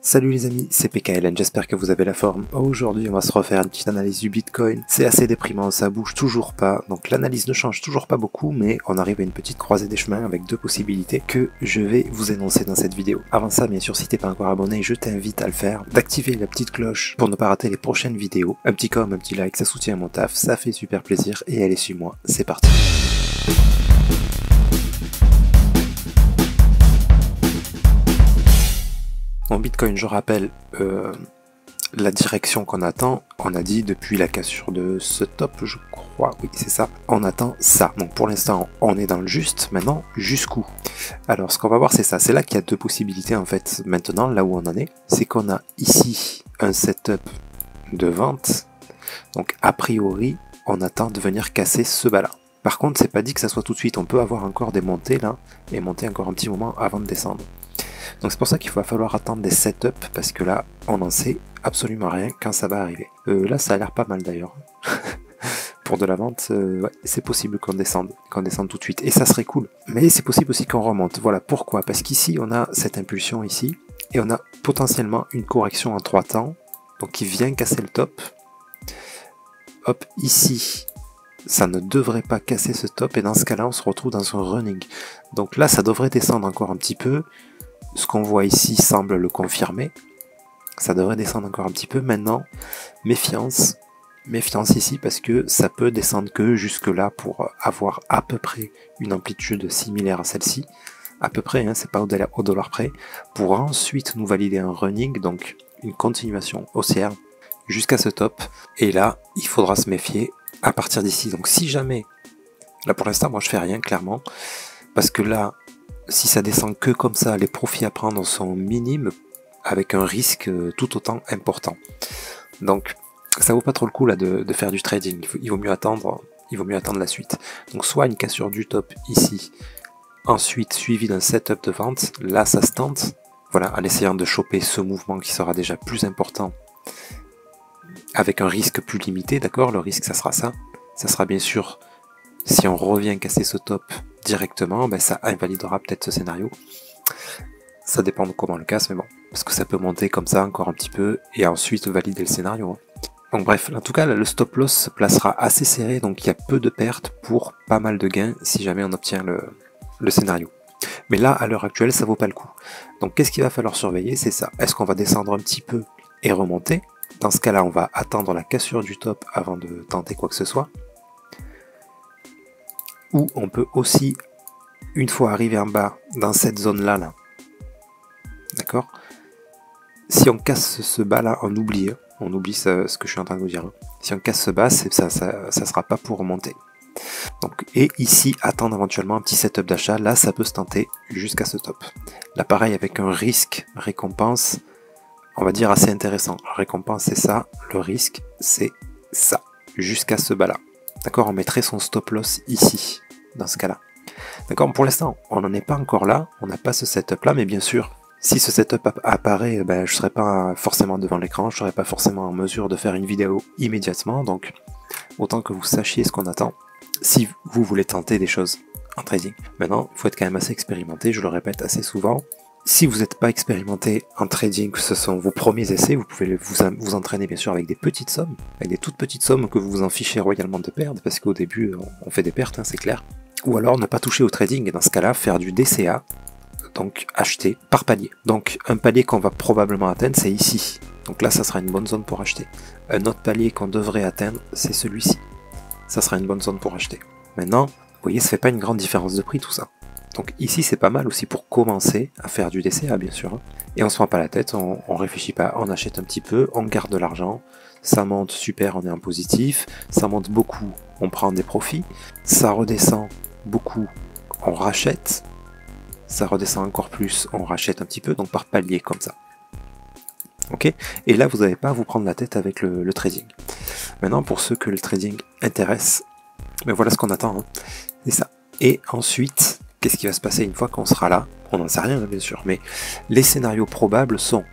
Salut les amis, c'est PKLN, j'espère que vous avez la forme. Aujourd'hui on va se refaire une petite analyse du Bitcoin. C'est assez déprimant, ça bouge toujours pas, donc l'analyse ne change toujours pas beaucoup, mais on arrive à une petite croisée des chemins avec deux possibilités que je vais vous énoncer dans cette vidéo. Avant ça, bien sûr, si t'es pas encore abonné, je t'invite à le faire, d'activer la petite cloche pour ne pas rater les prochaines vidéos. Un petit com, un petit like, ça soutient mon taf, ça fait super plaisir, et allez, suis-moi, c'est parti. En Bitcoin, je rappelle la direction qu'on attend. On a dit depuis la cassure de ce top, je crois, oui c'est ça, on attend ça. Donc pour l'instant, on est dans le juste, maintenant jusqu'où? Alors ce qu'on va voir c'est ça, c'est là qu'il y a deux possibilités en fait maintenant, là où on en est. C'est qu'on a ici un setup de vente, donc a priori, on attend de venir casser ce bas là. Par contre, c'est pas dit que ça soit tout de suite, on peut avoir encore des montées là, et monter encore un petit moment avant de descendre. Donc c'est pour ça qu'il va falloir attendre des setups, parce que là, on n'en sait absolument rien quand ça va arriver. Là, ça a l'air pas mal d'ailleurs. Pour de la vente, ouais, c'est possible qu'on descende tout de suite, et ça serait cool. Mais c'est possible aussi qu'on remonte. Voilà pourquoi. Parce qu'ici, on a cette impulsion ici, et on a potentiellement une correction en 3 temps, donc qui vient casser le top. Hop, ici, ça ne devrait pas casser ce top, et dans ce cas-là, on se retrouve dans un running. Donc là, ça devrait descendre encore un petit peu. Ce qu'on voit ici semble le confirmer. Ça devrait descendre encore un petit peu. Maintenant, méfiance. Méfiance ici parce que ça peut descendre que jusque là pour avoir à peu près une amplitude similaire à celle-ci. À peu près, hein, c'est pas au dollar près. Pour ensuite nous valider un running, donc une continuation haussière jusqu'à ce top. Et là, il faudra se méfier à partir d'ici. Donc si jamais, là pour l'instant, moi je fais rien clairement. Parce que là, si ça descend que comme ça, les profits à prendre sont minimes, avec un risque tout autant important. Donc ça vaut pas trop le coup là de faire du trading, il vaut mieux attendre la suite. Donc soit une cassure du top ici, ensuite suivi d'un setup de vente, là ça se tente, voilà, en essayant de choper ce mouvement qui sera déjà plus important, avec un risque plus limité, d'accord, le risque ça sera bien sûr, si on revient casser ce top directement, ben ça invalidera peut-être ce scénario. Ça dépend de comment on le casse, mais bon, parce que ça peut monter comme ça encore un petit peu, et ensuite valider le scénario. Hein. Donc bref, en tout cas, le stop loss se placera assez serré, donc il y a peu de pertes pour pas mal de gains si jamais on obtient le scénario. Mais là, à l'heure actuelle, ça vaut pas le coup. Donc qu'est-ce qu'il va falloir surveiller? C'est ça. Est-ce qu'on va descendre un petit peu et remonter? Dans ce cas-là, on va attendre la cassure du top avant de tenter quoi que ce soit. Ou on peut aussi, une fois arrivé en bas, dans cette zone-là, d'accord, si on casse ce bas-là, on oublie ce que je suis en train de vous dire. Hein. Si on casse ce bas, ça sera pas pour remonter. Donc, et ici, attendre éventuellement un petit setup d'achat, là ça peut se tenter jusqu'à ce top. Là pareil, avec un risque récompense, on va dire assez intéressant. La récompense c'est ça, le risque c'est ça, jusqu'à ce bas-là. D'accord, on mettrait son stop loss ici, dans ce cas-là. D'accord, pour l'instant, on n'en est pas encore là, on n'a pas ce setup-là, mais bien sûr, si ce setup apparaît, ben, je ne serai pas forcément devant l'écran, je ne serai pas forcément en mesure de faire une vidéo immédiatement, donc autant que vous sachiez ce qu'on attend, si vous voulez tenter des choses en trading. Maintenant, il faut être quand même assez expérimenté, je le répète assez souvent. Si vous n'êtes pas expérimenté en trading, que ce sont vos premiers essais, vous pouvez vous entraîner bien sûr avec des petites sommes, avec des toutes petites sommes que vous vous en fichez royalement de perdre, parce qu'au début on fait des pertes, hein, c'est clair. Ou alors ne pas toucher au trading, et dans ce cas-là faire du DCA, donc acheter par palier. Donc un palier qu'on va probablement atteindre, c'est ici. Donc là, ça sera une bonne zone pour acheter. Un autre palier qu'on devrait atteindre, c'est celui-ci. Ça sera une bonne zone pour acheter. Maintenant, vous voyez, ça fait pas une grande différence de prix tout ça. Donc ici, c'est pas mal aussi pour commencer à faire du DCA, bien sûr. Et on se prend pas la tête, on réfléchit pas, on achète un petit peu, on garde de l'argent. Ça monte, super, on est en positif. Ça monte beaucoup, on prend des profits. Ça redescend beaucoup, on rachète. Ça redescend encore plus, on rachète un petit peu, donc par palier comme ça. Ok? Et là, vous n'avez pas à vous prendre la tête avec le trading. Maintenant, pour ceux que le trading intéresse, mais voilà ce qu'on attend, hein. C'est ça. Et ensuite, qu'est-ce qui va se passer une fois qu'on sera là? On n'en sait rien, bien sûr, mais les scénarios probables sont,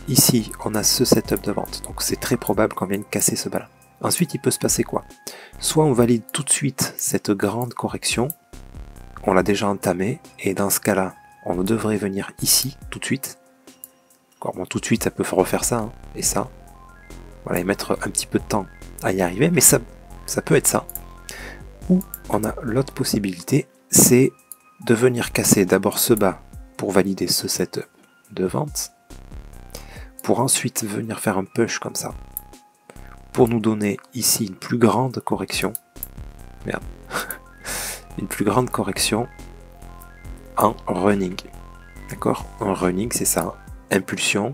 ici, on a ce setup de vente, donc c'est très probable qu'on vienne casser ce bas-là. Ensuite, il peut se passer quoi? Soit on valide tout de suite cette grande correction, on l'a déjà entamé, et dans ce cas-là, on devrait venir ici, tout de suite, D'accord, bon, tout de suite ça peut refaire ça, hein, et ça. Voilà, et mettre un petit peu de temps à y arriver, mais ça peut être ça. Ou on a l'autre possibilité, c'est de venir casser d'abord ce bas pour valider ce setup de vente, pour ensuite venir faire un push comme ça, pour nous donner ici une plus grande correction. Merde. Une plus grande correction en running. D'accord? En running, c'est ça. Impulsion,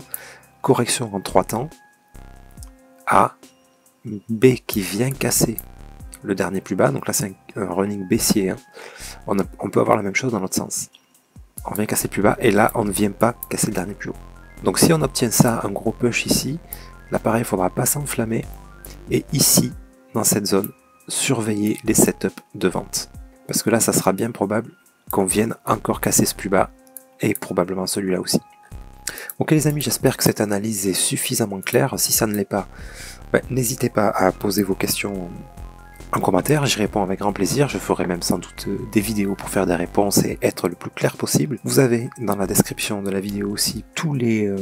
correction en 3 temps, A, B qui vient casser le dernier plus bas. Donc là, c'est un running baissier. Hein. On peut avoir la même chose dans l'autre sens. On vient casser plus bas et là, on ne vient pas casser le dernier plus haut. Donc si on obtient ça, un gros push ici, l'appareil ne faudra pas s'enflammer. Et ici, dans cette zone, surveiller les setups de vente. Parce que là, ça sera bien probable qu'on vienne encore casser ce plus bas et probablement celui-là aussi. Ok les amis, j'espère que cette analyse est suffisamment claire. Si ça ne l'est pas, n'hésitez pas à poser vos questions en commentaire, j'y réponds avec grand plaisir. Je ferai même sans doute des vidéos pour faire des réponses et être le plus clair possible. Vous avez dans la description de la vidéo aussi tous les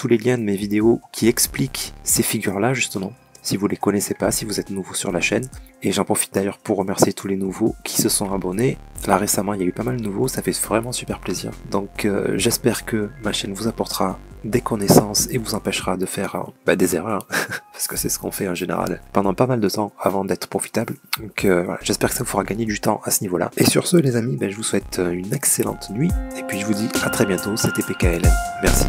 liens de mes vidéos qui expliquent ces figures-là justement. Si vous ne les connaissez pas, si vous êtes nouveau sur la chaîne. Et j'en profite d'ailleurs pour remercier tous les nouveaux qui se sont abonnés. Là récemment, il y a eu pas mal de nouveaux, ça fait vraiment super plaisir. Donc j'espère que ma chaîne vous apportera des connaissances et vous empêchera de faire des erreurs. Parce que c'est ce qu'on fait en général pendant pas mal de temps avant d'être profitable. Donc voilà, j'espère que ça vous fera gagner du temps à ce niveau-là. Et sur ce les amis, je vous souhaite une excellente nuit. Et puis je vous dis à très bientôt, c'était PKLN. Merci.